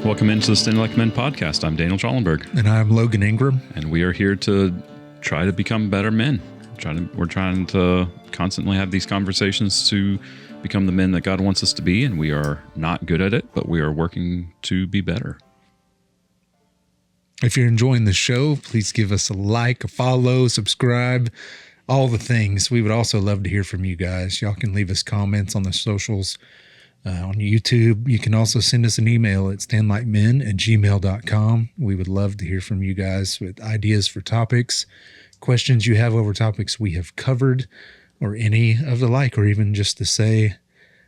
Welcome into the Stand Like Men podcast. I'm Daniel Trollenberg. And I'm Logan Ingram. And we are here to try to become better men. We're trying to constantly have these conversations to become the men that God wants us to be. And we are not good at it, but we are working to be better. If you're enjoying the show, please give us a like, a follow, subscribe, all the things. We would also love to hear from you guys. Y'all can leave us comments on the socials. On YouTube, you can also send us an email at standlikemen@gmail.com. We would love to hear from you guys with ideas for topics, questions you have over topics we have covered, or any of the like, or even just to say,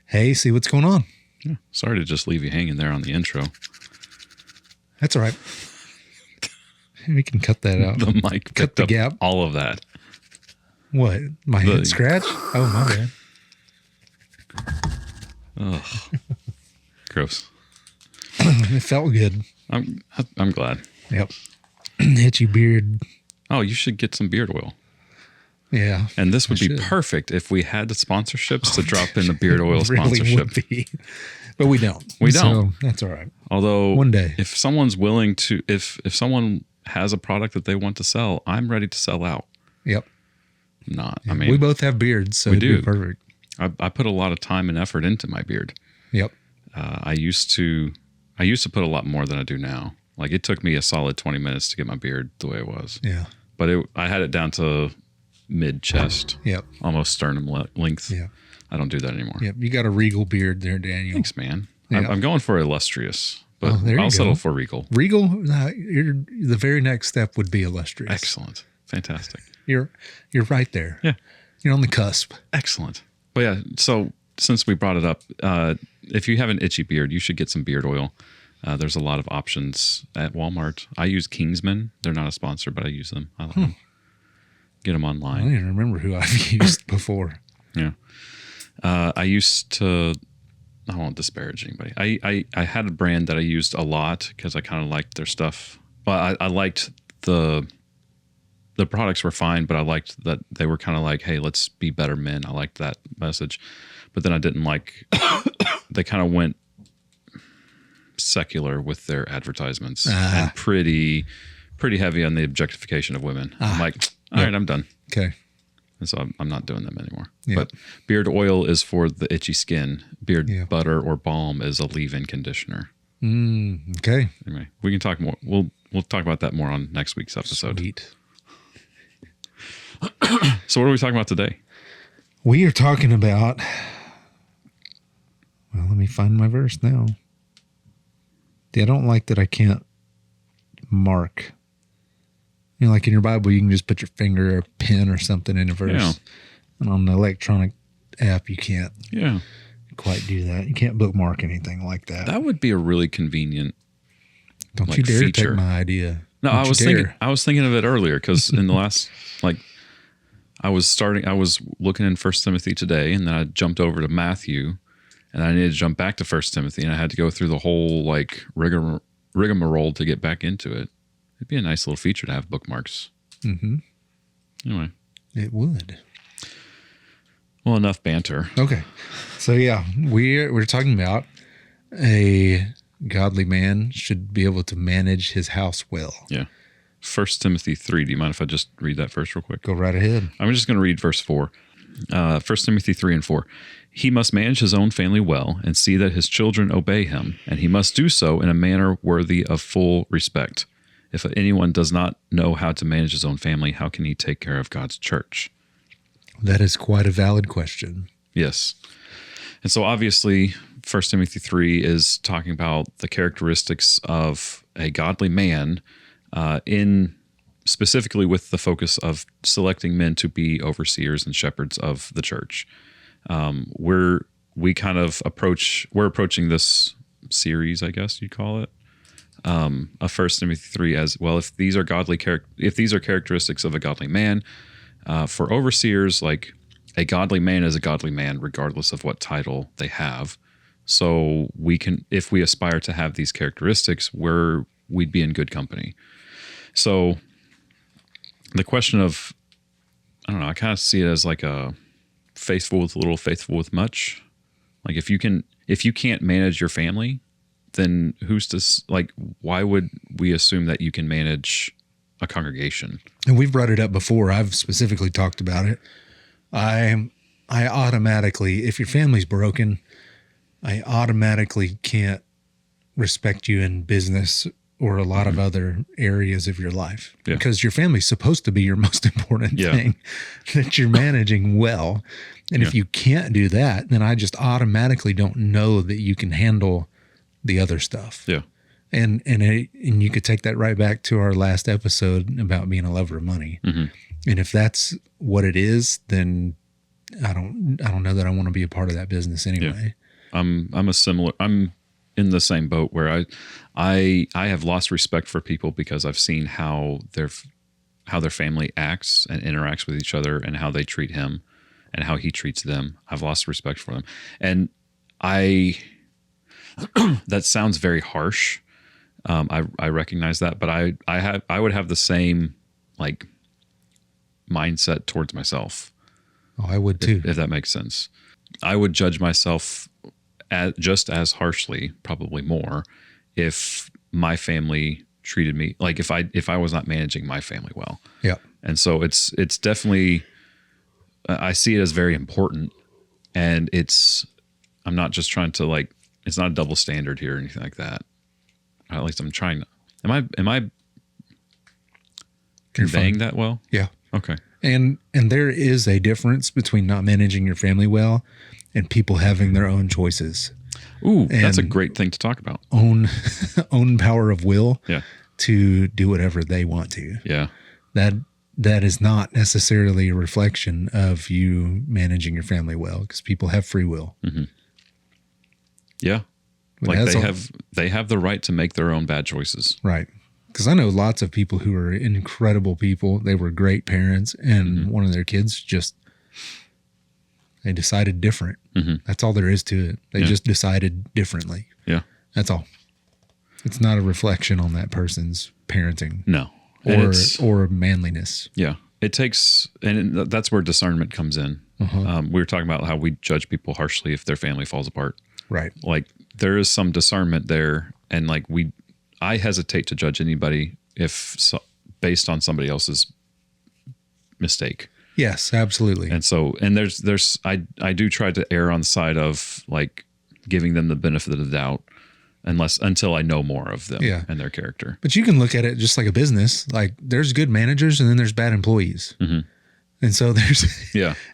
hey, see what's going on. Yeah, sorry to just leave you hanging there on the intro. That's all right. We can cut that out. The mic cut the up gap. All of that. What? My hand scratch? Oh, my bad. Ugh. Gross. It felt good. I'm glad. Yep. Itchy beard. Oh, you should get some beard oil. Yeah. And this would be perfect if we had the sponsorships to drop in the beard oil sponsorship. Would be. But we don't. We don't. So that's all right. Although one day, if someone's willing to, if someone has a product that they want to sell, I'm ready to sell out. Yep. I mean, we both have beards, so we it'd do. be perfect. I put a lot of time and effort into my beard. Yep. I used to put a lot more than I do now. Like it took me a solid 20 minutes to get my beard the way it was. Yeah. But I had it down to mid chest. Yep. Almost sternum length. Yeah. I don't do that anymore. Yep. You got a regal beard there, Daniel. Thanks, man. Yep. I'm going for illustrious, but I'll settle for regal. Regal. The very next step would be illustrious. Excellent. Fantastic. You're right there. Yeah. You're on the cusp. Excellent. But yeah, so since we brought it up, if you have an itchy beard, you should get some beard oil. There's a lot of options at Walmart. I use Kingsman. They're not a sponsor, but I use them. I like them. Get them online. I don't even remember who I've used before. Yeah. I used to, I won't disparage anybody. I had a brand that I used a lot because I kind of liked their stuff. Well, I liked the products were fine, but I liked that they were kind of like, hey, let's be better men. I liked that message. But then I didn't like, they kind of went secular with their advertisements and pretty heavy on the objectification of women. I'm like, all right, I'm done. Okay. And so I'm not doing them anymore. Yep. But beard oil is for the itchy skin. Beard butter or balm is a leave-in conditioner. Okay. Anyway, we can talk more. We'll talk about that more on next week's episode. Sweet. So what are we talking about today? We are talking about, well, let me find my verse now. I don't like that I can't mark. You know, like in your Bible, you can just put your finger or a pen or something in a verse. Yeah. And on the electronic app, you can't quite do that. You can't bookmark anything like that. That would be a really convenient Don't you dare feature. Take my idea. No, Don't I was thinking of it earlier because in the last, I was looking in 1 Timothy today, and then I jumped over to Matthew, and I needed to jump back to 1 Timothy, and I had to go through the whole rigmarole to get back into it. It'd be a nice little feature to have bookmarks. Mm-hmm. Anyway. It would. Well, enough banter. Okay. So yeah, we're talking about a godly man should be able to manage his house well. Yeah. 1 Timothy 3. Do you mind if I just read that first real quick? Go right ahead. I'm just going to read verse 4. 1 Timothy 3 and 4. He must manage his own family well and see that his children obey him, and he must do so in a manner worthy of full respect. If anyone does not know how to manage his own family, how can he take care of God's church? That is quite a valid question. Yes. And so obviously 1 Timothy 3 is talking about the characteristics of a godly man in specifically with the focus of selecting men to be overseers and shepherds of the church. We're approaching this series, I guess you'd call it, of 1 Timothy 3 as well. If these are characteristics of a godly man, for overseers, like a godly man is a godly man regardless of what title they have. So we can, if we aspire to have these characteristics, we'd be in good company. So the question of, I don't know, I kind of see it as like a faithful with little, faithful with much. Like if you can't manage your family then who's to like? Why would we assume that you can manage a congregation? And we've brought it up before. I've specifically talked about it. I automatically, if your family's broken, I automatically can't respect you in business or a lot of other areas of your life, because your family's supposed to be your most important thing that you're managing well. And if you can't do that, then I just automatically don't know that you can handle the other stuff. Yeah. And you could take that right back to our last episode about being a lover of money. Mm-hmm. And if that's what it is, then I don't know that I want to be a part of that business anyway. Yeah. I'm in the same boat where I have lost respect for people because I've seen how their family acts and interacts with each other and how they treat him and how he treats them. I've lost respect for them. And that sounds very harsh. I recognize that, but I would have the same like mindset towards myself. Oh, I would too. If that makes sense. I would judge myself just as harshly, probably more, if my family treated me like if I was not managing my family well. Yeah. And so it's definitely, I see it as very important, and I'm not just trying to like, it's not a double standard here or anything like that. At least I'm trying to. Am I conveying that well? Yeah. Okay. And there is a difference between not managing your family well and people having their own choices. Ooh, that's a great thing to talk about. Own power of will. Yeah. To do whatever they want to. Yeah. That is not necessarily a reflection of you managing your family well, because people have free will. Mm-hmm. Yeah. Like they have the right to make their own bad choices. Right. Because I know lots of people who are incredible people. They were great parents, and one of their kids they decided different. Mm-hmm. That's all there is to it. They just decided differently. Yeah. That's all. It's not a reflection on that person's parenting. No. Or manliness. Yeah. It takes, and that's where discernment comes in. Uh-huh. We were talking about how we judge people harshly if their family falls apart. Right. Like there is some discernment there. And like I hesitate to judge anybody based on somebody else's mistake. Yes, absolutely. And so, and I do try to err on the side of like giving them the benefit of the doubt until I know more of them and their character. But you can look at it just like a business. Like there's good managers and then there's bad employees. Mm-hmm. And so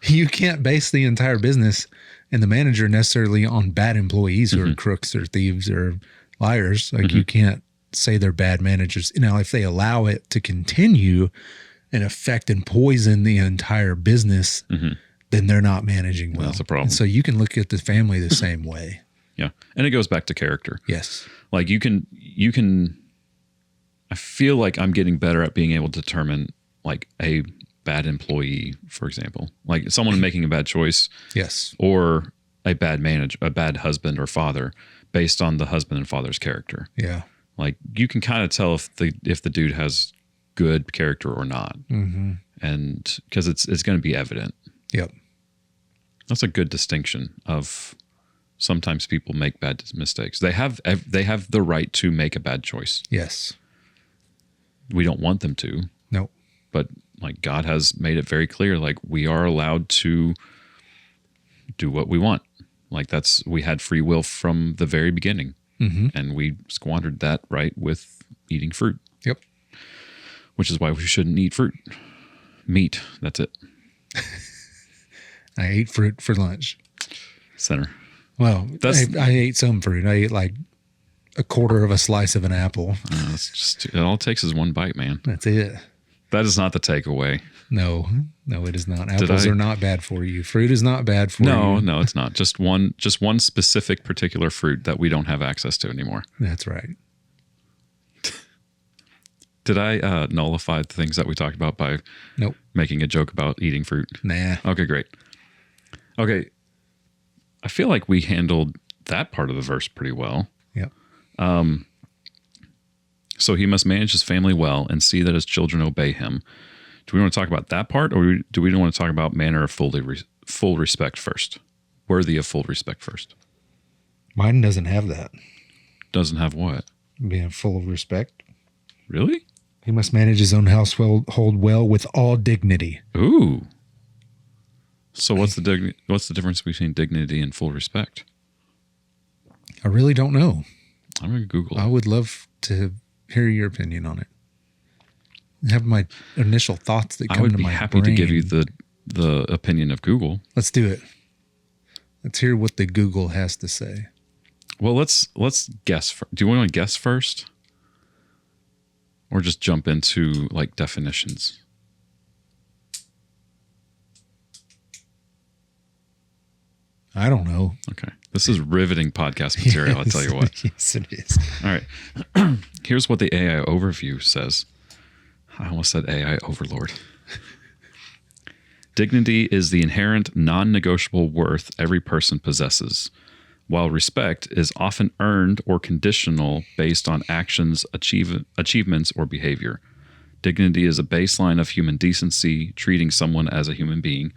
you can't base the entire business and the manager necessarily on bad employees who are crooks or thieves or liars. Like you can't say they're bad managers. Now, if they allow it to continue and affect and poison the entire business, then they're not managing well. That's a problem. And so you can look at the family the same way. Yeah. And it goes back to character. Yes. Like you can, I feel like I'm getting better at being able to determine like a bad employee, for example, like someone making a bad choice. Yes. Or a bad manager, a bad husband or father based on the husband and father's character. Yeah. Like you can kind of tell if the dude has good character or not. Mm-hmm. And because it's going to be evident. Yep. That's a good distinction of sometimes people make bad mistakes. They have the right to make a bad choice. Yes. We don't want them to. No. But like God has made it very clear, like we are allowed to do what we want. Like we had free will from the very beginning. Mm-hmm. And we squandered that right with eating fruit. Yep. Which is why we shouldn't eat fruit. Meat, that's it. I ate fruit for lunch. Center. Well, I ate some fruit. I ate like a quarter of a slice of an apple. It all it takes is one bite, man. That's it. That is not the takeaway. No, it is not. Apples are not bad for you. Fruit is not bad for you. No, it's not. Just one specific particular fruit that we don't have access to anymore. That's right. Did I nullify the things that we talked about by making a joke about eating fruit? Nah. Okay, great. Okay. I feel like we handled that part of the verse pretty well. Yep. So he must manage his family well and see that his children obey him. Do we want to talk about that part, or do we want to talk about manner of full respect first? Worthy of full respect first. Mine doesn't have that. doesn't have what? Being full of respect. Really? He must manage his own household well with all dignity. Ooh. So what's the difference between dignity and full respect? I really don't know. I'm going to Google it. I would love to hear your opinion on it. Have my initial thoughts that come I would to be my happy brain. to give you the opinion of Google. Let's do it. Let's hear what the Google has to say. Well, let's guess. Do you want to guess first? Or just jump into like definitions? I don't know. Okay. This is riveting podcast material, I'll tell you what. Yes, it is. All right. Here's what the AI overview says. I almost said AI overlord. Dignity is the inherent, non-negotiable worth every person possesses, while respect is often earned or conditional based on actions, achievements, or behavior. Dignity is a baseline of human decency, treating someone as a human being,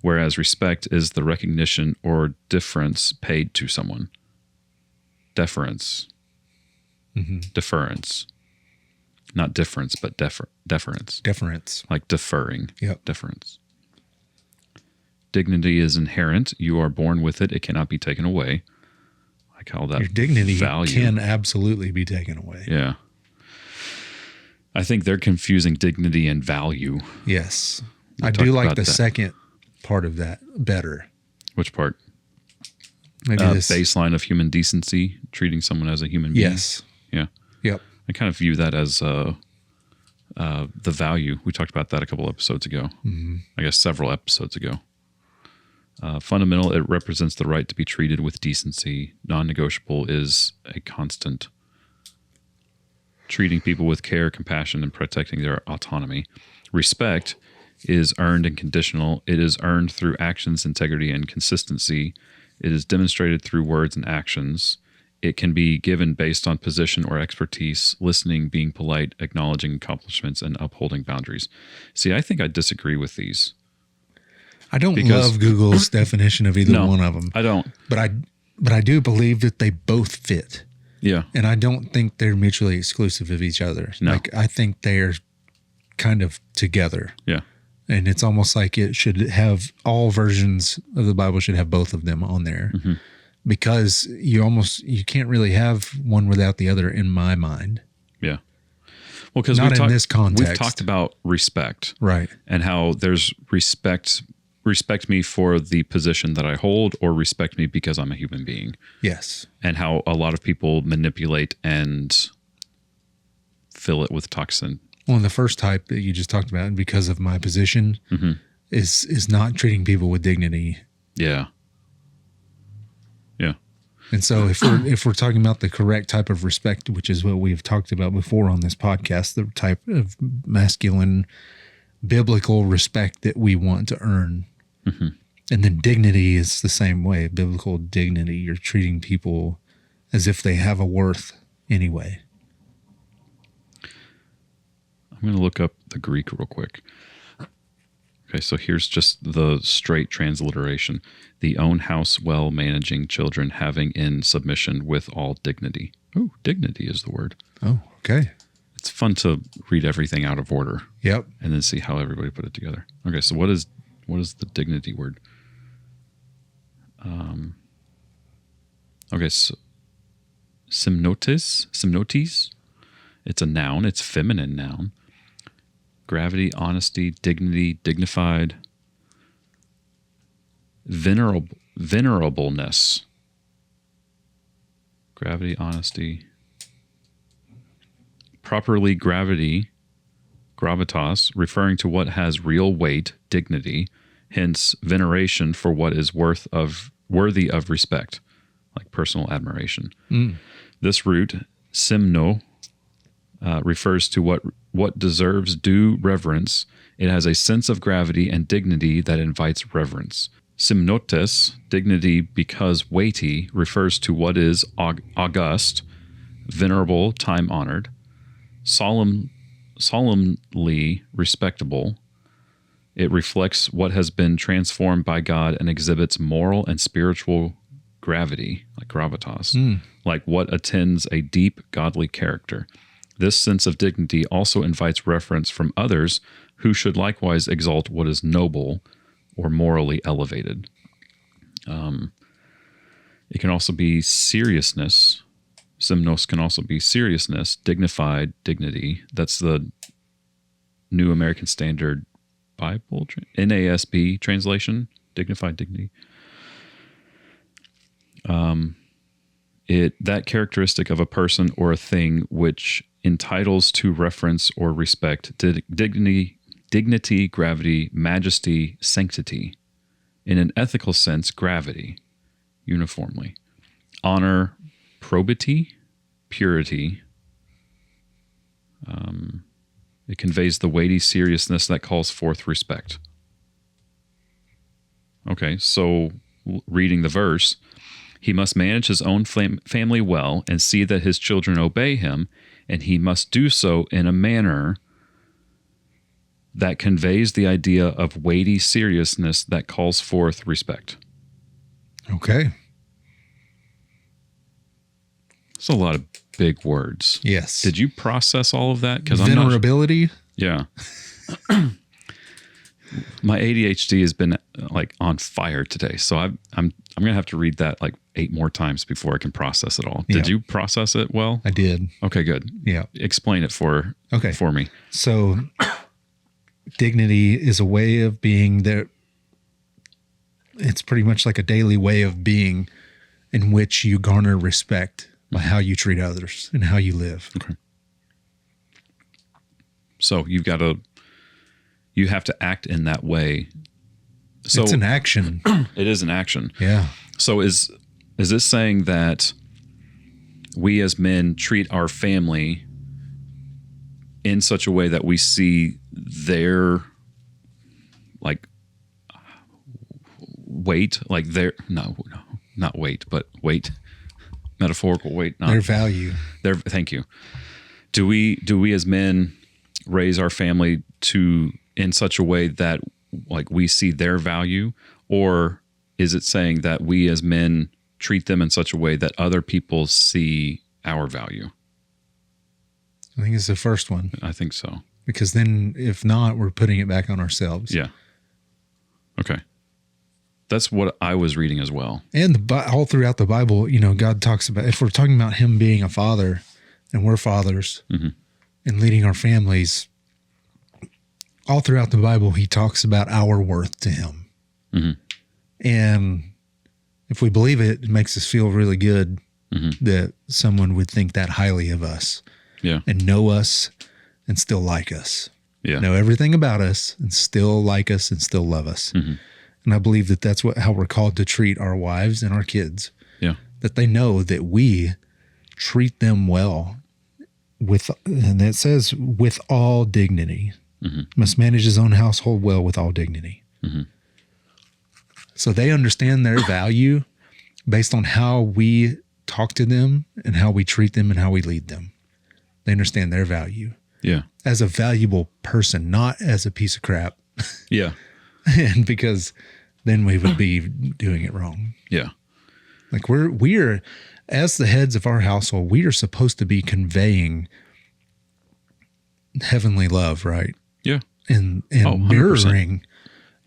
whereas respect is the recognition or deference paid to someone. Deference. Mm-hmm. Deference. Not difference, but deference. Deference. Like deferring. Yep. Deference. Dignity is inherent. You are born with it. It cannot be taken away. I call that your dignity value. Can absolutely be taken away. Yeah. I think they're confusing dignity and value. Yes. We I do like about the that. second part of that better. Which part? Maybe this baseline of human decency, treating someone as a human being. Yes. Yeah. Yep. I kind of view that as the value. We talked about that a couple episodes ago. Mm-hmm. I guess several episodes ago. Fundamental, it represents the right to be treated with decency. Non-negotiable is a constant. Treating people with care, compassion, and protecting their autonomy. Respect is earned and conditional. It is earned through actions, integrity, and consistency. It is demonstrated through words and actions. It can be given based on position or expertise, listening, being polite, acknowledging accomplishments, and upholding boundaries. See, I think I disagree with these. I don't love Google's definition of either one of them. I don't. But I do believe that they both fit. Yeah. And I don't think they're mutually exclusive of each other. No. Like, I think they're kind of together. Yeah. And it's almost like it should have all versions of the Bible should have both of them on there. Mm-hmm. Because you can't really have one without the other in my mind. Yeah. Well, because not in this context. We've talked about respect. Right. And how there's respect me for the position that I hold, or respect me because I'm a human being. Yes. And how a lot of people manipulate and fill it with toxin. Well, and the first type that you just talked about, because of my position, mm-hmm. is not treating people with dignity. Yeah. Yeah. And so if we're talking about the correct type of respect, which is what we've talked about before on this podcast, the type of masculine biblical respect that we want to earn. Mm-hmm. And then dignity is the same way. Biblical dignity, you're treating people as if they have a worth anyway. I'm going to look up the Greek real quick. Okay, so here's just the straight transliteration. The own house well, managing children, having in submission with all dignity. Oh, dignity is the word. Oh, okay. It's fun to read everything out of order. Yep. And then see how everybody put it together. Okay, so what is the dignity word? Okay, so Simnotes. It's a noun. It's feminine noun. Gravity, honesty, dignity, dignified, venerableness. Gravity, honesty. Properly gravitas, referring to what has real weight, dignity, hence veneration for what is worthy of respect, like personal admiration. This root, simno, refers to what deserves due reverence. It has a sense of gravity and dignity that invites reverence. Simnotes, dignity because weighty, refers to what is august, venerable, time-honored, solemnly respectable. It reflects what has been transformed by God and exhibits moral and spiritual gravity like gravitas, like what attends a deep godly character. This sense of dignity also invites reference from others who should likewise exalt what is noble or morally elevated. It can also be seriousness. Simnos can also be seriousness, dignified, dignity. That's the New American Standard Bible, NASB translation, dignified dignity. That characteristic of a person or a thing which entitles to reference or respect, dignity, gravity, majesty, sanctity. In an ethical sense, gravity, uniformly. Honor, probity, purity. It conveys the weighty seriousness that calls forth respect. Okay, so reading the verse, he must manage his own family well and see that his children obey him, and he must do so in a manner that conveys the idea of weighty seriousness that calls forth respect. Okay. It's a lot of big words. Yes. Did you process all of that? Because Venerability. Yeah. My ADHD has been like on fire today, so I'm gonna have to read that like 8 more times before I can process it all. Did you process it well? I did. Okay, good. Yeah. Explain it for me. So dignity is a way of being there. It's pretty much like a daily way of being in which you garner respect by how you treat others and how you live. Okay. So you have to act in that way. So it's an action. It is an action. Yeah. So is this saying that we as men treat our family in such a way that we see their like weight, like their not weight, but weight, metaphorical weight, not their value. Thank you. Do we as men raise our family in such a way that like we see their value, or is it saying that we as men treat them in such a way that other people see our value? I think it's the first one. I think so. Because then if not, we're putting it back on ourselves. Yeah. Okay. That's what I was reading as well. And all throughout the Bible, God talks about, if we're talking about him being a father and we're fathers and leading our families, all throughout the Bible, he talks about our worth to him. And if we believe it, it makes us feel really good that someone would think that highly of us. Yeah. And know us and still like us. Yeah. Know everything about us and still like us and still love us. And I believe that that's how we're called to treat our wives and our kids. Yeah. That they know that we treat them well and it says with all dignity. Must manage his own household well with all dignity. So they understand their value based on how we talk to them and how we treat them and how we lead them. They understand their value. Yeah. As a valuable person, not as a piece of crap. Yeah. And because then we would be doing it wrong. Yeah. Like we're as the heads of our household, we are supposed to be conveying heavenly love, right? Yeah. And mirroring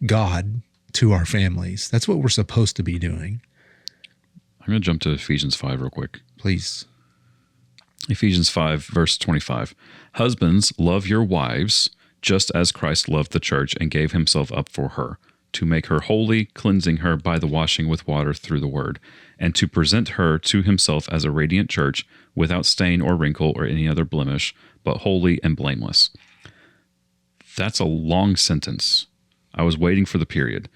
God to our families. That's what we're supposed to be doing. I'm going to jump to Ephesians 5 real quick. Please. Ephesians 5, verse 25. Husbands, love your wives, just as Christ loved the church and gave himself up for her, to make her holy, cleansing her by the washing with water through the word, and to present her to himself as a radiant church, without stain or wrinkle or any other blemish, but holy and blameless. That's a long sentence. I was waiting for the period.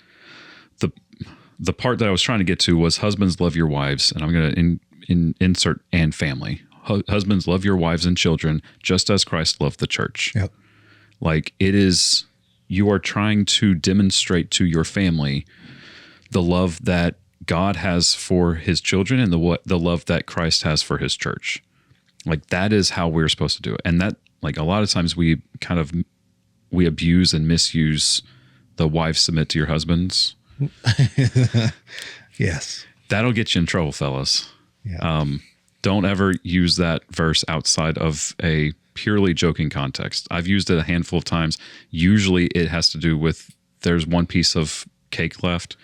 The part that I was trying to get to was husbands, love your wives, and I'm going to insert and family. Husbands, love your wives and children, just as Christ loved the church. Yep. Like it is, you are trying to demonstrate to your family the love that God has for his children and the love that Christ has for his church. Like that is how we're supposed to do it. And that, like a lot of times we abuse and misuse the wives submit to your husbands. Yes. That'll get you in trouble, fellas. Yeah. Don't ever use that verse outside of a purely joking context. I've used it a handful of times. Usually it has to do with there's one piece of cake left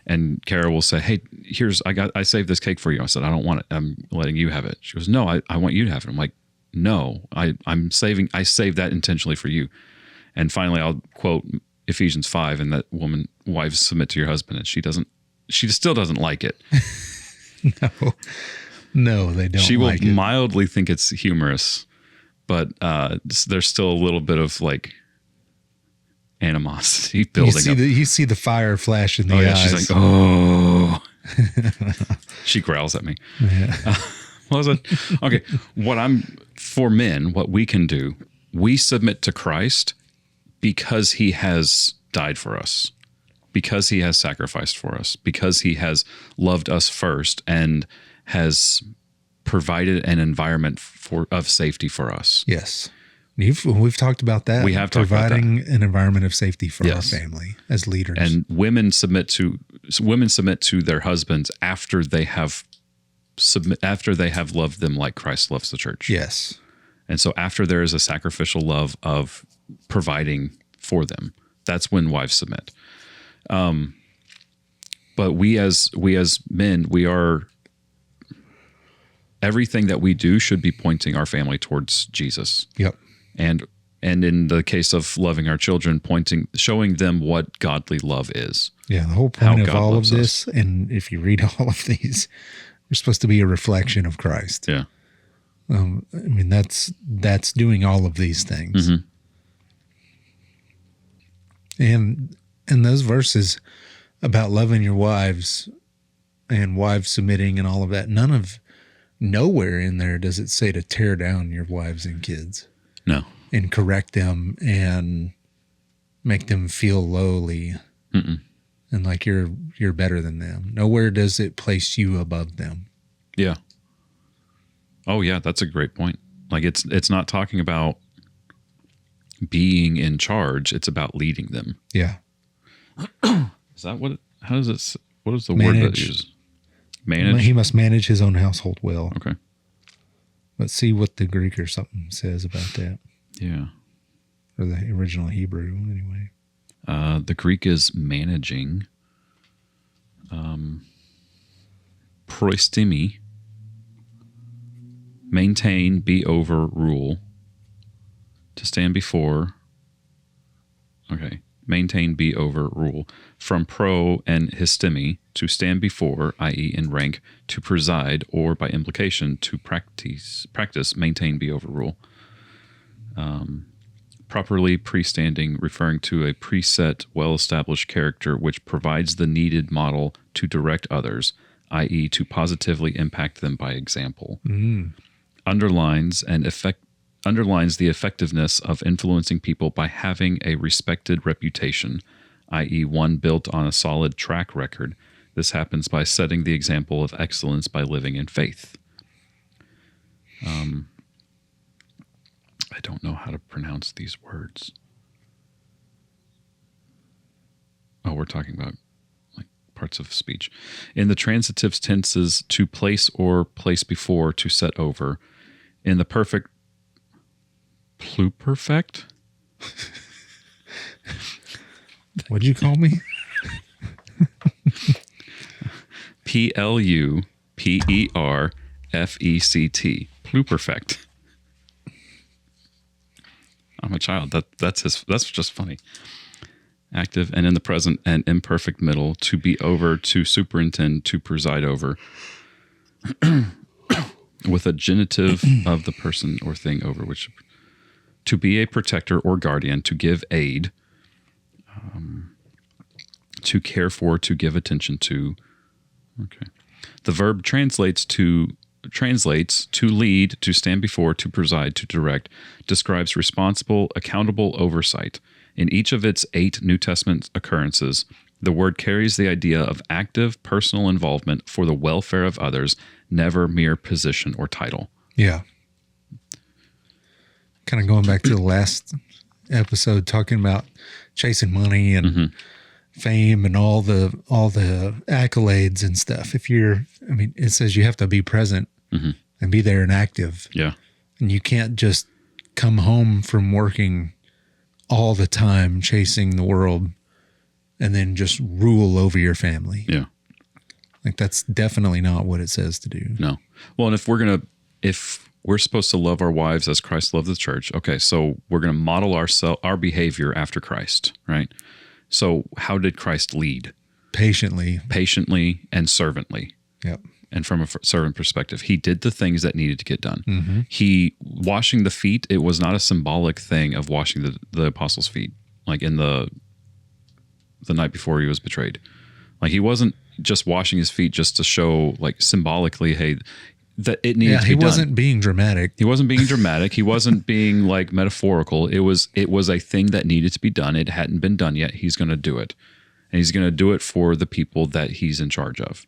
and Kara will say, "Hey, I saved this cake for you." I said, "I don't want it. I'm letting you have it." She goes, "No, I want you to have it." I'm like, "No, I saved that intentionally for you." And finally I'll quote Ephesians 5 and that wives submit to your husband, and she still doesn't like it. No, they don't. She will like it. mildly think it's humorous, but there's still a little bit of like animosity building up. You see the fire flash in the eyes. She's like, "Oh." She growls at me. Yeah. What was it? Okay. For men, what we can do, we submit to Christ because he has died for us, because he has sacrificed for us, because he has loved us first and has provided an environment of safety for us. Yes. We've talked about that. We have talked about that. Providing an environment of safety for Yes. our family as leaders. And women submit to their husbands after they have loved them like Christ loves the church. yes. And so after there is a sacrificial love of providing for them, that's when wives submit. But we as men, everything that we do should be pointing our family towards Jesus. Yep. And in the case of loving our children, showing them what godly love is. Yeah. The whole How point of God all of loves this, and if you read all of these, we're supposed to be a reflection of Christ. Yeah. I mean, that's doing all of these things. Mm-hmm. And those verses about loving your wives and wives submitting and all of that, nowhere in there does it say to tear down your wives and kids. No. And correct them and make them feel lowly. Mm-mm. And like you're better than them. Nowhere does it place you above them. Yeah. Oh yeah, that's a great point. Like it's not talking about being in charge, it's about leading them. Yeah. Is that what what is the word that uses? Manage? He must manage his own household well. Okay. Let's see what the Greek or something says about that. Yeah. Or the original Hebrew, anyway. The Greek is managing. Proistimi. Maintain, be over, rule. To stand before. Okay. Maintain, be over, rule. From pro and histemi, to stand before, i.e. in rank, to preside, or by implication, to practice, maintain, be over, rule. Properly pre-standing, referring to a preset, well-established character which provides the needed model to direct others, i.e. to positively impact them by example. Underlines the effectiveness of influencing people by having a respected reputation, i.e. one built on a solid track record. This happens by setting the example of excellence by living in faith. I don't know how to pronounce these words. Oh, we're talking about like parts of speech. In the transitive tenses, to place or place before, to set over. In the perfect pluperfect? What'd you call me? Pluperfect. Pluperfect. I'm a child. That's just funny. Active and in the present and imperfect middle, to be over, to superintend, to preside over. With a genitive of the person or thing over which. To be a protector or guardian, to give aid. To care for, to give attention to. Okay. The verb translates to lead, to stand before, to preside, to direct, describes responsible, accountable oversight. In each of its 8 New Testament occurrences, the word carries the idea of active personal involvement for the welfare of others, never mere position or title. Yeah. Kind of going back to the last episode, talking about chasing money and fame and all the accolades and stuff. It says you have to be present and be there and active. Yeah. And you can't just come home from working all the time chasing the world and then just rule over your family. Yeah. Like that's definitely not what it says to do. No. Well, and if we're supposed to love our wives as Christ loved the church, okay, so we're going to model our behavior after Christ, right? So how did Christ lead? Patiently, and servantly. Yep. And from a servant perspective, he did the things that needed to get done. Mm-hmm. He washing the feet. It was not a symbolic thing of washing the apostles' feet, like in the night before he was betrayed. Like he wasn't just washing his feet just to show, like symbolically, hey, that it needed to be done. He wasn't being dramatic. He wasn't being dramatic. He wasn't being like metaphorical. It was a thing that needed to be done. It hadn't been done yet. He's going to do it, and he's going to do it for the people that he's in charge of.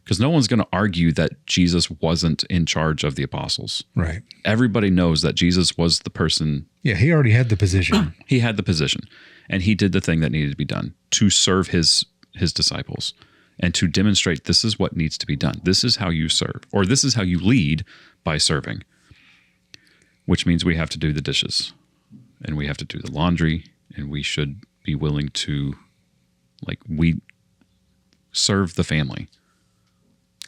Because no one's going to argue that Jesus wasn't in charge of the apostles. Right. Everybody knows that Jesus was the person. Yeah, he already had the position. He had the position, and he did the thing that needed to be done to serve his disciples and to demonstrate this is what needs to be done. This is how you serve, or this is how you lead by serving, which means we have to do the dishes and we have to do the laundry, and we should be willing to, we serve the family.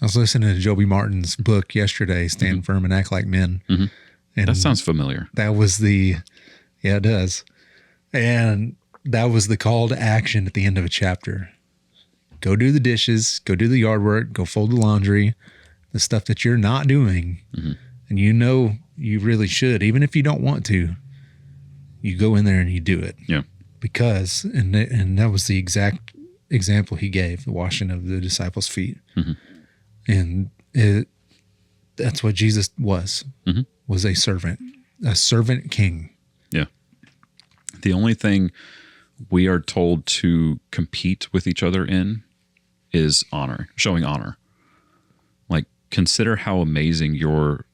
I was listening to Joby Martin's book yesterday, Stand Firm and Act Like Men. Mm-hmm. And that sounds familiar. That was yeah, it does. And that was the call to action at the end of a chapter. Go do the dishes, go do the yard work, go fold the laundry, the stuff that you're not doing. Mm-hmm. And you really should, even if you don't want to, you go in there and you do it. Yeah. Because, and that was the exact example he gave, the washing of the disciples' feet. Mm-hmm. And that's what Jesus was a servant king. Yeah. The only thing we are told to compete with each other in is honor, showing honor. Like, consider how amazing your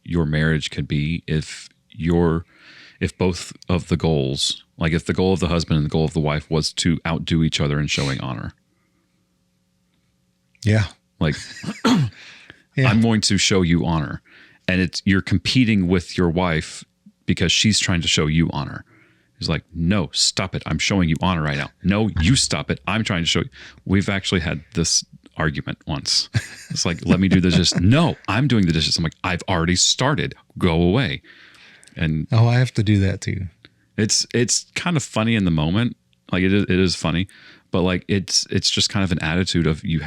marriage could be if both of the goals, like if the goal of the husband and the goal of the wife was to outdo each other in showing honor. Yeah. Like, yeah. I'm going to show you honor, and you're competing with your wife because she's trying to show you honor. He's like, no, stop it. I'm showing you honor right now. No, you stop it. I'm trying to show you. We've actually had this argument once. It's like, let me do the dishes. No, I'm doing the dishes. I'm like, I've already started. Go away. And I have to do that too. It's kind of funny in the moment. Like it is funny, but like it's just kind of an attitude of you're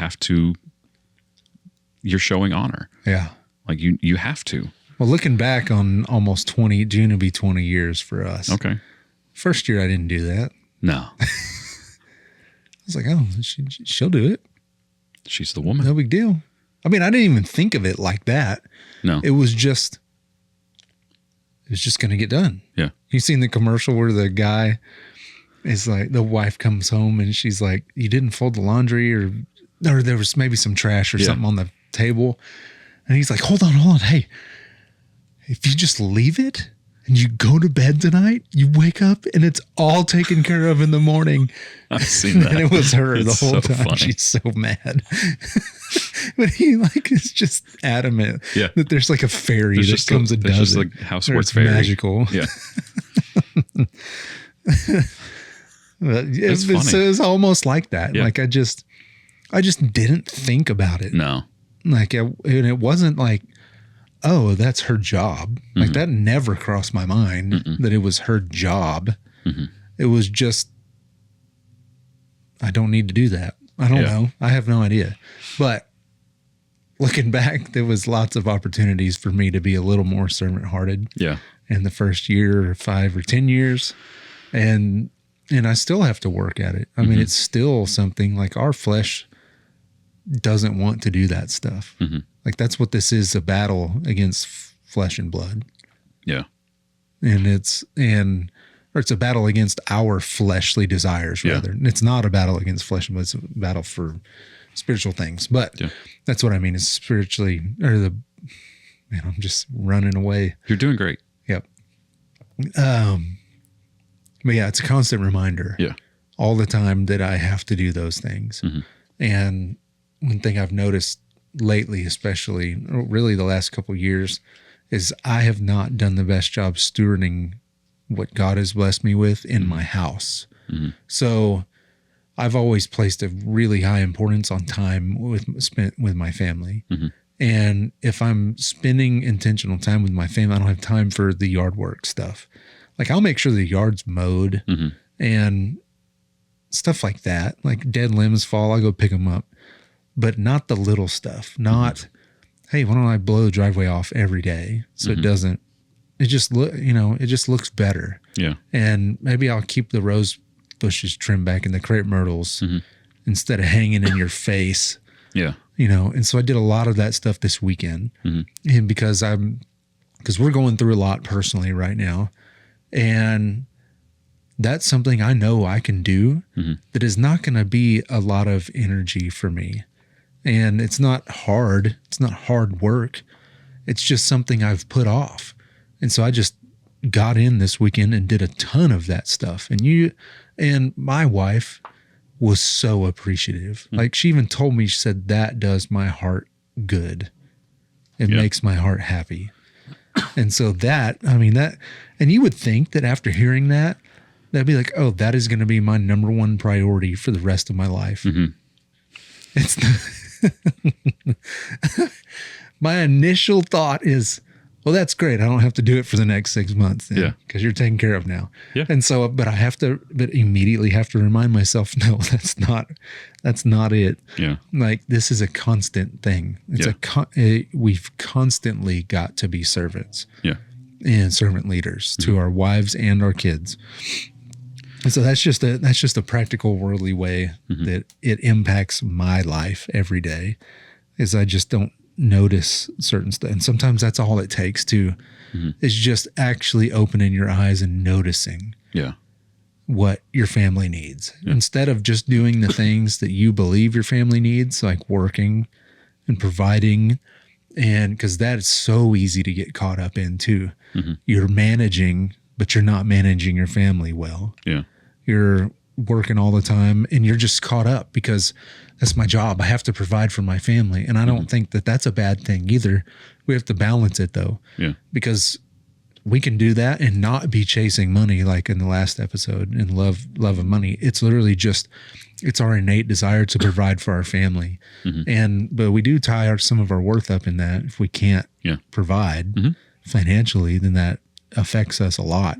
showing honor. Yeah. Like you have to. Well, looking back on almost June will be 20 years for us. Okay. First year I didn't do that. No. I was like, oh, she'll do it. She's the woman. No big deal. I mean, I didn't even think of it like that. No. It was just going to get done. Yeah. You seen the commercial where the guy is like, the wife comes home and she's like, you didn't fold the laundry or there was maybe some trash or something on the table. And he's like, hold on. Hey, if you just leave it and you go to bed tonight, you wake up and it's all taken care of in the morning. I've seen that. And it was her It's the whole so time. funny. She's so mad. But he is just adamant that there's like a fairy that comes and does just it. like housework it's fairy. Magical. Yeah. It's almost like that. Yeah. Like I just didn't think about it. No. Like, and it wasn't like, oh, that's her job. Like that never crossed my mind that it was her job. Mm-hmm. It was just, I don't need to do that. I don't know. I have no idea. But looking back, there was lots of opportunities for me to be a little more servant hearted. Yeah. In the first year or 5 or 10 years. And I still have to work at it. I mean, it's still something like our flesh doesn't want to do that stuff. Mm-hmm. Like that's what this is, a battle against flesh and blood. Yeah. And it's a battle against our fleshly desires rather. And it's not a battle against flesh and blood. It's a battle for spiritual things. But that's what I mean is spiritually, I'm just running away. You're doing great. Yep. But yeah, it's a constant reminder. Yeah. all the time that I have to do those things. And one thing I've noticed lately, especially or really the last couple of years, is I have not done the best job stewarding what God has blessed me with in my house. So I've always placed a really high importance on time spent with my family. And if I'm spending intentional time with my family, I don't have time for the yard work stuff. Like I'll make sure the yard's mowed and stuff like that. Like dead limbs fall, I'll go pick them up, but not the little stuff. Not, hey, why don't I blow the driveway off every day so it doesn't, it just it just looks better. Yeah. And maybe I'll keep the rose bushes trimmed back and the crepe myrtles instead of hanging in your face. Yeah. And so I did a lot of that stuff this weekend, and because we're going through a lot personally right now, and that's something I know I can do that is not going to be a lot of energy for me. And it's not hard. It's not hard work. It's just something I've put off. And so I just got in this weekend and did a ton of that stuff. And my wife was so appreciative. Like she even told me, she said, that does my heart good. It makes my heart happy. And so and you would think that after hearing that, that'd be like, oh, that is going to be my number one priority for the rest of my life. It's my initial thought is, well, that's great. I don't have to do it for the next 6 months. Because you're taken care of now. Yeah. And so, but immediately have to remind myself, no, that's not it. Yeah. Like this is a constant thing. It's we've constantly got to be servants. Yeah. And servant leaders to our wives and our kids. And so that's just a practical worldly way that it impacts my life every day, is I just don't notice certain stuff. And sometimes that's all it takes is just actually opening your eyes and noticing what your family needs instead of just doing the things that you believe your family needs, like working and providing. And because that is so easy to get caught up in too. You're managing, but you're not managing your family well. Yeah. You're working all the time and you're just caught up because that's my job. I have to provide for my family. And I don't think that that's a bad thing either. We have to balance it though. Yeah. Because we can do that and not be chasing money like in the last episode and love of money. It's literally just, it's our innate desire to provide for our family. But we do tie some of our worth up in that. If we can't provide financially, then that affects us a lot.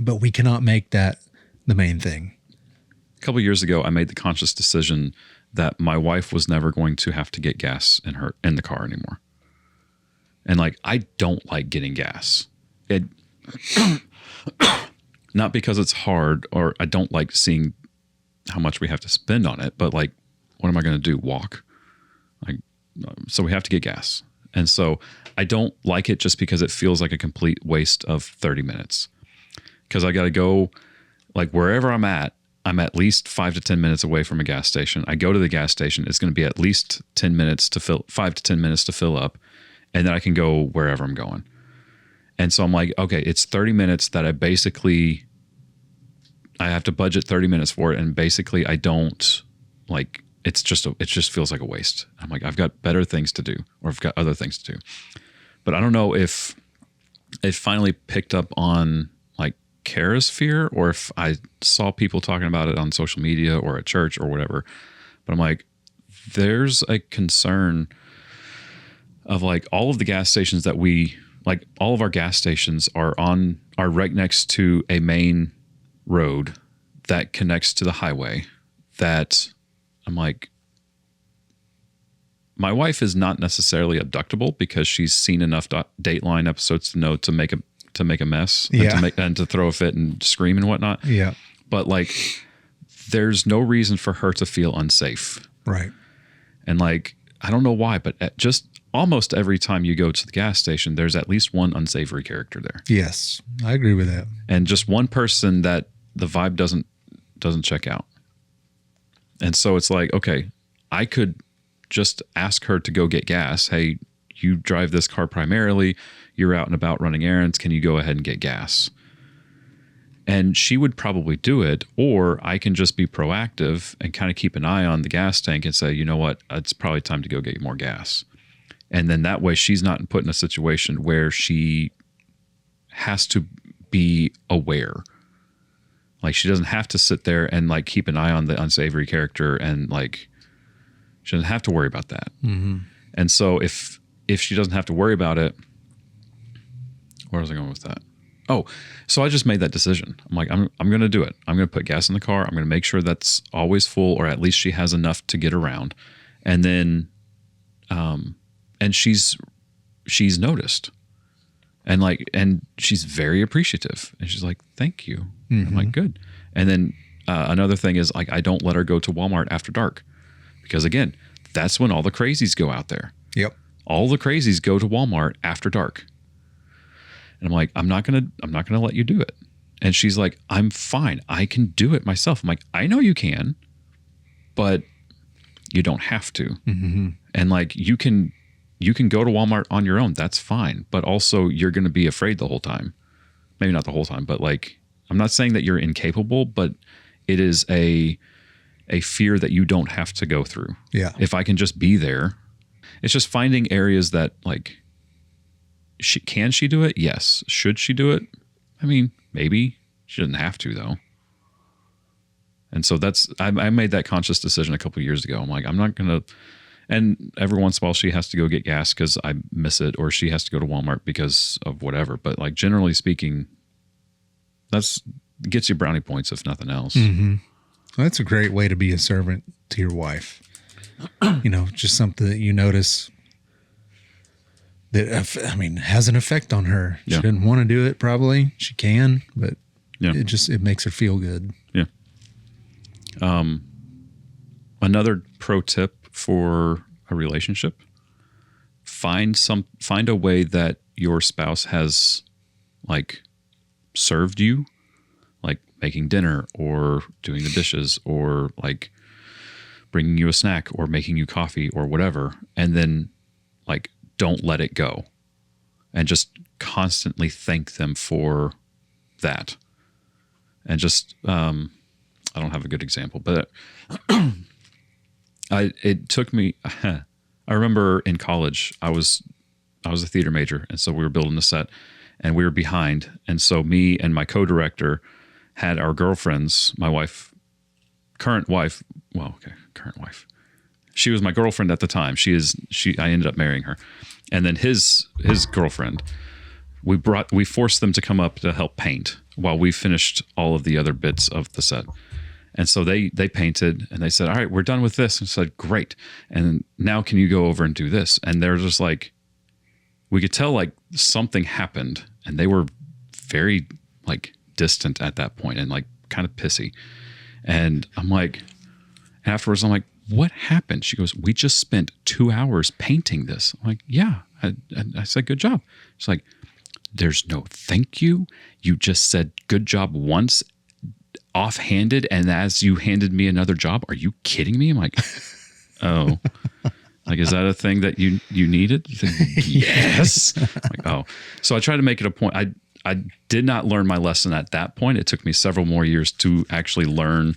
But we cannot make that the main thing. A couple of years ago, I made the conscious decision that my wife was never going to have to get gas in the car anymore. And like, I don't like getting gas. Not because it's hard or I don't like seeing how much we have to spend on it, but like, what am I going to do? Walk? So we have to get gas. And so I don't like it just because it feels like a complete waste of 30 minutes. Because I got to go, like wherever I'm at least 5 to 10 minutes away from a gas station. I go to the gas station. It's going to be at least 10 minutes to fill, 5 to 10 minutes to fill up. And then I can go wherever I'm going. And so I'm like, okay, it's 30 minutes that I have to budget 30 minutes for it. And basically I don't like, it just feels like a waste. I'm like, I've got better things to do, or I've got other things to do. But I don't know if it finally picked up on like Carosphere, or if I saw people talking about it on social media or at church or whatever. But I'm like, there's a concern of like all of the gas stations that all of our gas stations are right next to a main road that connects to the highway, that I'm like, my wife is not necessarily abductable because she's seen enough Dateline episodes to know to make a mess and to throw a fit and scream and whatnot. Yeah. But like, there's no reason for her to feel unsafe. Right. And like, I don't know why, but just almost every time you go to the gas station, there's at least one unsavory character there. Yes, I agree with that. And just one person that the vibe doesn't check out. And so it's like, okay, I could just ask her to go get gas. Hey, you drive this car primarily. You're out and about running errands. Can you go ahead and get gas? And she would probably do it, or I can just be proactive and kind of keep an eye on the gas tank and say, you know what, it's probably time to go get more gas. And then that way she's not put in a situation where she has to be aware. Like she doesn't have to sit there and like keep an eye on the unsavory character, and like she doesn't have to worry about that. Mm-hmm. And so if she doesn't have to worry about it, where was I going with that? Oh, so I just made that decision. I'm like, I'm going to do it. I'm going to put gas in the car. I'm going to make sure that's always full, or at least she has enough to get around. And then, and she's noticed, and she's very appreciative, and she's like, thank you. Mm-hmm. I'm like, good. And then another thing is like, I don't let her go to Walmart after dark, because again, that's when all the crazies go out there. Yep. All the crazies go to Walmart after dark. And I'm like, I'm not gonna let you do it. And she's like, I'm fine. I can do it myself. I'm like, I know you can, but you don't have to. Mm-hmm. And like, you can go to Walmart on your own. That's fine. But also you're going to be afraid the whole time. Maybe not the whole time, but like, I'm not saying that you're incapable, but it is a fear that you don't have to go through. Yeah. If I can just be there, it's just finding areas that like, can she do it? Yes. Should she do it? I mean, maybe. She doesn't have to, though. And so I made that conscious decision a couple of years ago. I'm like, I'm not going to, and every once in a while she has to go get gas because I miss it, or she has to go to Walmart because of whatever. But like, generally speaking, that's gets you brownie points, if nothing else. Mm-hmm. Well, that's a great way to be a servant to your wife. Just something that you notice that, has an effect on her. She didn't want to do it, probably. She can, but it makes her feel good. Yeah. Another pro tip for a relationship: find a way that your spouse has like served you, like making dinner or doing the dishes or like bringing you a snack or making you coffee or whatever. And then like, don't let it go, and just constantly thank them for that. And just, I don't have a good example, but it took me, I remember in college, I was a theater major. And so we were building a set and we were behind. And so me and my co-director had our girlfriends, my current wife. She was my girlfriend at the time. I ended up marrying her. And then his girlfriend, we forced them to come up to help paint while we finished all of the other bits of the set. And so they painted, and they said, all right, we're done with this. And I said, great. And now can you go over and do this? And they're just like, we could tell like something happened, and they were very like distant at that point and like kind of pissy. And I'm like, afterwards, I'm like, what happened? She goes, we just spent 2 hours painting this. I'm like, yeah. I said, good job. She's like, there's no thank you. You just said good job once, offhanded, and as you handed me another job. Are you kidding me? I'm like, oh. Like, is that a thing that you needed? You think, yes. Like, oh. So I tried to make it a point. I did not learn my lesson at that point. It took me several more years to actually learn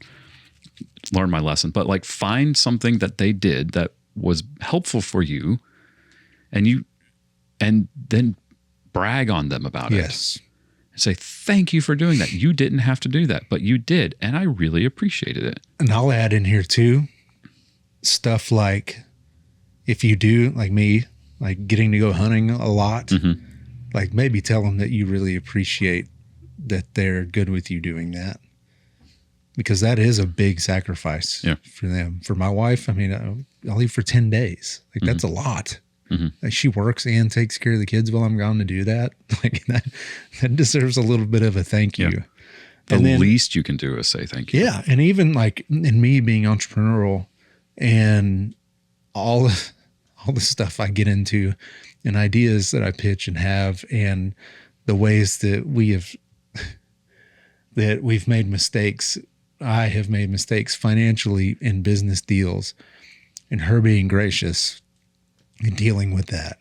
my lesson. But like, find something that they did that was helpful for you, and then brag on them about it. Yes. And say, thank you for doing that. You didn't have to do that, but you did. And I really appreciated it. And I'll add in here too, stuff like, if you do, like me, like getting to go hunting a lot, like maybe tell them that you really appreciate that they're good with you doing that. Because that is a big sacrifice for them. For my wife, I'll leave for 10 days. Like, that's a lot. Like, she works and takes care of the kids while I'm gone to do that. Like, that deserves a little bit of a thank you. The least you can do is say thank you. Yeah. And even like in me being entrepreneurial and all the stuff I get into and ideas that I pitch and have, and the ways that we've made mistakes. I have made mistakes financially in business deals, and her being gracious and dealing with that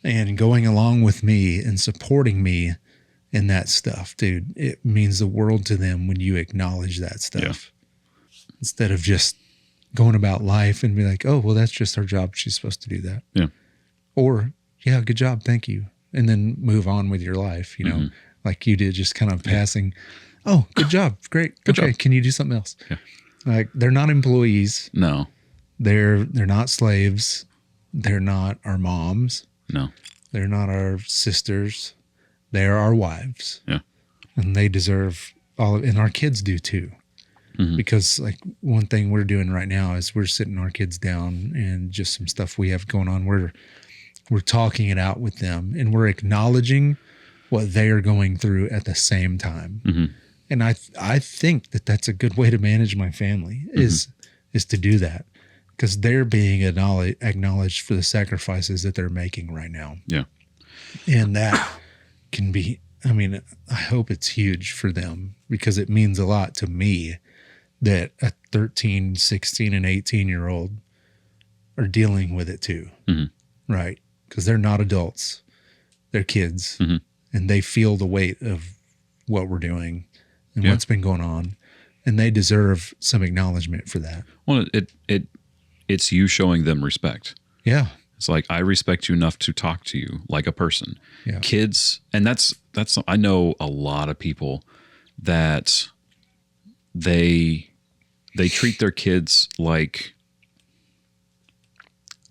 and going along with me and supporting me in that stuff, dude. It means the world to them when you acknowledge that stuff instead of just going about life and be like, oh, well, that's just her job. She's supposed to do that. Yeah. Or, yeah, good job. Thank you. And then move on with your life, you know, like you did, just kind of passing. Oh, good job. Great. Good okay. job. Can you do something else? Yeah. Like they're not employees. No. They're not slaves. They're not our moms. No. They're not our sisters. They're our wives. Yeah. And they deserve all of, and our kids do too. Because like one thing we're doing right now is we're sitting our kids down and just some stuff we have going on. We're talking it out with them and we're acknowledging what they are going through at the same time. And I think that that's a good way to manage my family is to do that because they're being acknowledged for the sacrifices that they're making right now. Yeah. And that can be, I mean, I hope it's huge for them because it means a lot to me that a 13, 16, and 18-year-old are dealing with it too. Right? Because they're not adults. They're kids. And they feel the weight of what we're doing and what's been going on. And they deserve some acknowledgement for that. Well, it's you showing them respect. Yeah. It's like, I respect you enough to talk to you like a person. Yeah. Kids, and that's I know a lot of people that they treat their kids like,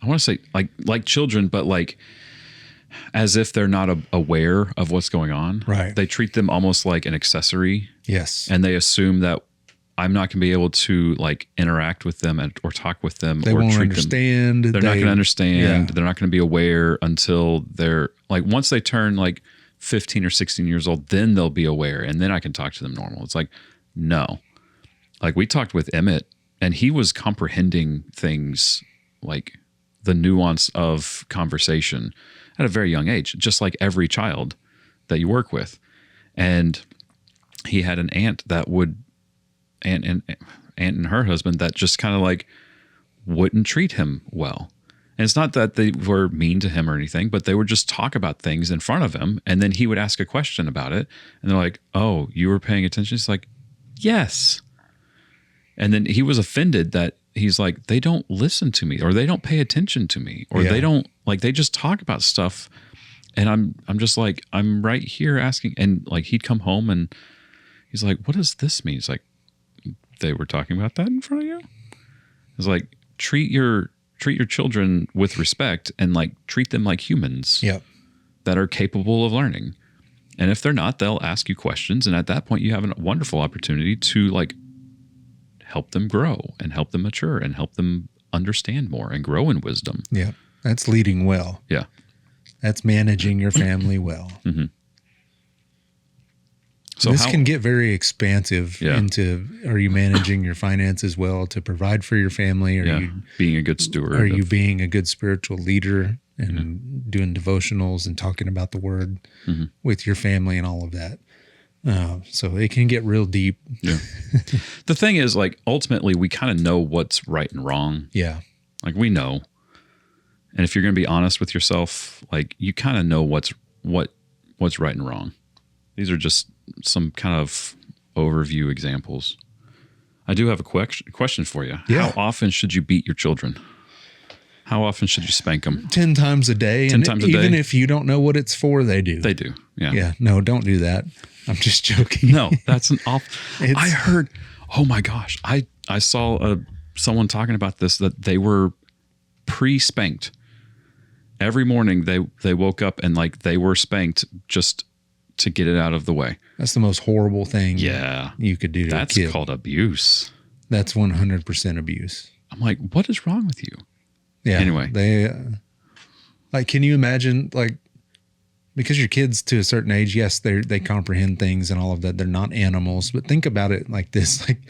I want to say like children, but like as if they're not aware of what's going on. Right. They treat them almost like an accessory. Yes. And they assume that I'm not going to be able to like interact with them or talk with them they or won't treat understand. them. They're not going to understand. Yeah. They're not going to be aware until they're like, once they turn like 15 or 16 years old, then they'll be aware. And then I can talk to them normal. It's like, no. Like we talked with Emmett and he was comprehending things like the nuance of conversation at a very young age, just like every child that you work with. And he had an aunt that would, aunt and her husband that just kind of like wouldn't treat him well. And it's not that they were mean to him or anything, but they would just talk about things in front of him. And then he would ask a question about it. And they're like, oh, you were paying attention? It's like, yes. And then he was offended that he's like, they don't listen to me or they don't pay attention to me or they don't like, they just talk about stuff. And I'm just like, I'm right here asking. And like, he'd come home and he's like, what does this mean? It's like, they were talking about that in front of you. It's like, treat your children with respect and like treat them like humans that are capable of learning. And if they're not, they'll ask you questions. And at that point you have a wonderful opportunity to like help them grow and help them mature and help them understand more and grow in wisdom. Yeah. That's leading well. Yeah. That's managing your family well. So this can get very expansive into, are you managing your finances well to provide for your family? Are you being a good steward? Are you being a good spiritual leader and doing devotionals and talking about the word with your family and all of that? So it can get real deep. Yeah. The thing is, like, ultimately, we kind of know what's right and wrong. Yeah. Like, we know. And if you're going to be honest with yourself, like, you kind of know what's right and wrong. These are just some kind of overview examples. I do have a question for you. Yeah. How often should you beat your children? How often should you spank them? 10 times a day. 10 times a day. Even if you don't know what it's for, they do. They do. Yeah. Yeah. No, don't do that. I'm just joking. No, that's an awful. I heard, oh my gosh. I saw someone talking about this, that they were pre-spanked. Every morning they woke up and like they were spanked just to get it out of the way. That's the most horrible thing you could do to That's a kid. called abuse. That's 100% abuse. I'm like, what is wrong with you? Yeah. Anyway. They, like, can you imagine, like, because your kids to a certain age, yes, they comprehend things and all of that. They're not animals, but think about it like this, like,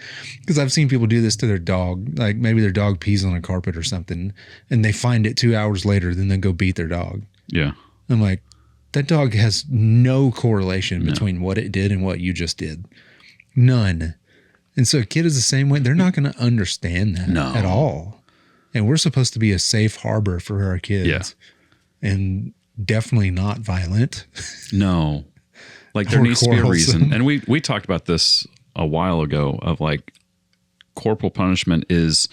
because I've seen people do this to their dog. Like maybe their dog pees on a carpet or something and they find it 2 hours later, then they go beat their dog. Yeah. I'm like, that dog has no correlation between what it did and what you just did. None. And so a kid is the same way. They're not going to understand that at all. And we're supposed to be a safe harbor for our kids. Yeah. And definitely not violent. No. Like there Or needs to be a quarrelsome. reason. And we talked about this a while ago of like corporal punishment is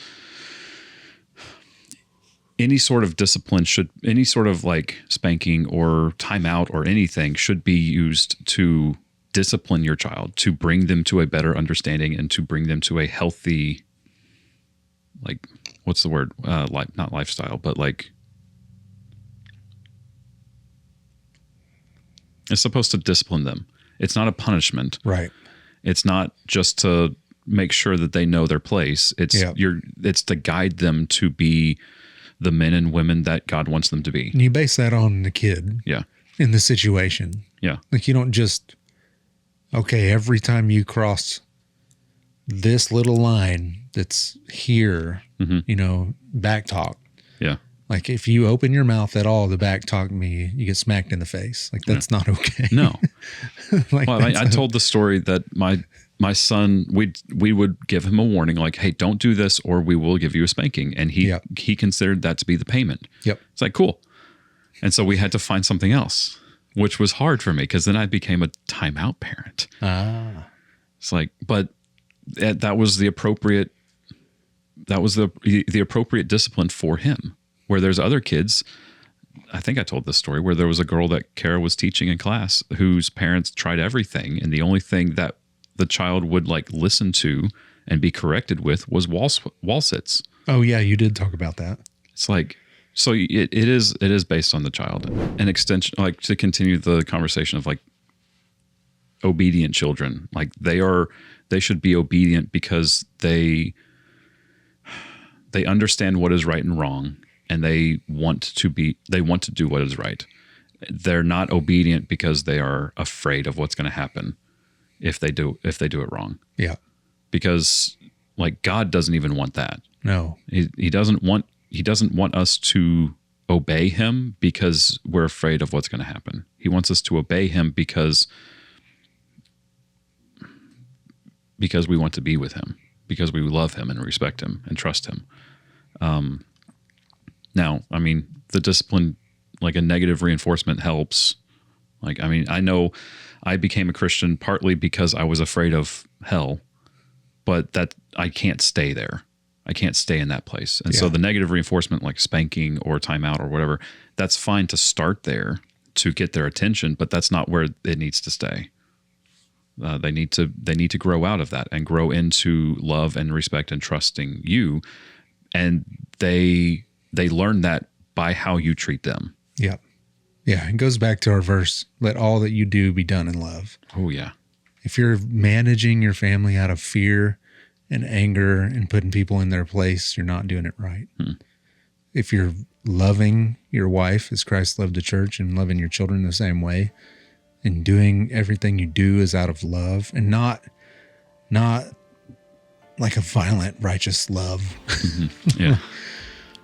any sort of discipline any sort of like spanking or timeout or anything should be used to discipline your child, to bring them to a better understanding and to bring them to a healthy, like, what's the word? Not lifestyle, but like, it's supposed to discipline them. It's not a punishment. Right. It's not just to make sure that they know their place. It's Yeah. it's to guide them to be the men and women that God wants them to be. And you base that on the kid Yeah. in the situation. Yeah. Like you don't just, okay, every time you cross this little line that's here, you know, back talk. Yeah. Like if you open your mouth at all to back talk me, you get smacked in the face. Like that's not okay. No. Like Well, I told the story that my son, we would give him a warning, like, hey, don't do this or we will give you a spanking. And he considered that to be the payment. Yep. It's like, cool. And so we had to find something else, which was hard for me because then I became a timeout parent. It's like, but that was the appropriate discipline for him. Where there's other kids, I think I told this story, where there was a girl that Kara was teaching in class whose parents tried everything. And the only thing that the child would like listen to and be corrected with was wall sits. Oh yeah. You did talk about that. It's like, so it is based on the child. An extension, like to continue the conversation of like obedient children, like they should be obedient because they understand what is right and wrong. And they want to do what is right. They're not obedient because they are afraid of what's going to happen if they do it wrong. Yeah. Because like God doesn't even want that. No. He doesn't want us to obey him because we're afraid of what's going to happen. He wants us to obey him because we want to be with him, because we love him and respect him and trust him. Now, I mean, the discipline, like a negative reinforcement helps. Like, I mean, I know I became a Christian partly because I was afraid of hell, but that I can't stay there. I can't stay in that place. And so the negative reinforcement, like spanking or timeout or whatever, that's fine to start there to get their attention, but that's not where it needs to stay. They need to grow out of that and grow into love and respect and trusting you. And they learn that by how you treat them. Yeah. Yeah. It goes back to our verse, let all that you do be done in love. Oh yeah. If you're managing your family out of fear and anger and putting people in their place, you're not doing it right. If you're loving your wife as Christ loved the church and loving your children the same way and doing everything you do is out of love and not like a violent, righteous love. Yeah.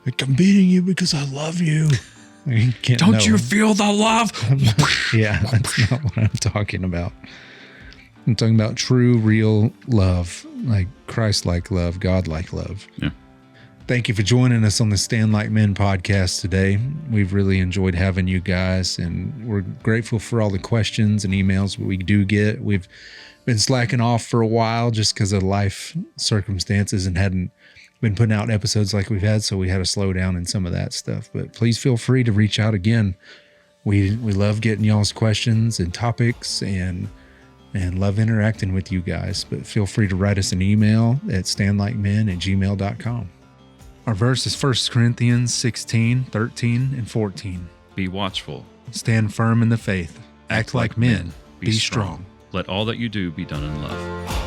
Like, I'm beating you because I love you. Don't you feel the love? Yeah, that's not what I'm talking about. I'm talking about true, real love, like Christ-like love, God-like love. Yeah. Thank you for joining us on the Stand Like Men podcast today. We've really enjoyed having you guys, and we're grateful for all the questions and emails we do get. We've been slacking off for a while just because of life circumstances and hadn't been putting out episodes like we've had, so we had to slow down in some of that stuff. But please feel free to reach out again. We love getting y'all's questions and topics and love interacting with you guys. But feel free to write us an email at standlikemen@gmail.com. Our verse is 1 Corinthians 16, 13, and 14. Be watchful. Stand firm in the faith. Act like men. Be strong. Let all that you do be done in love.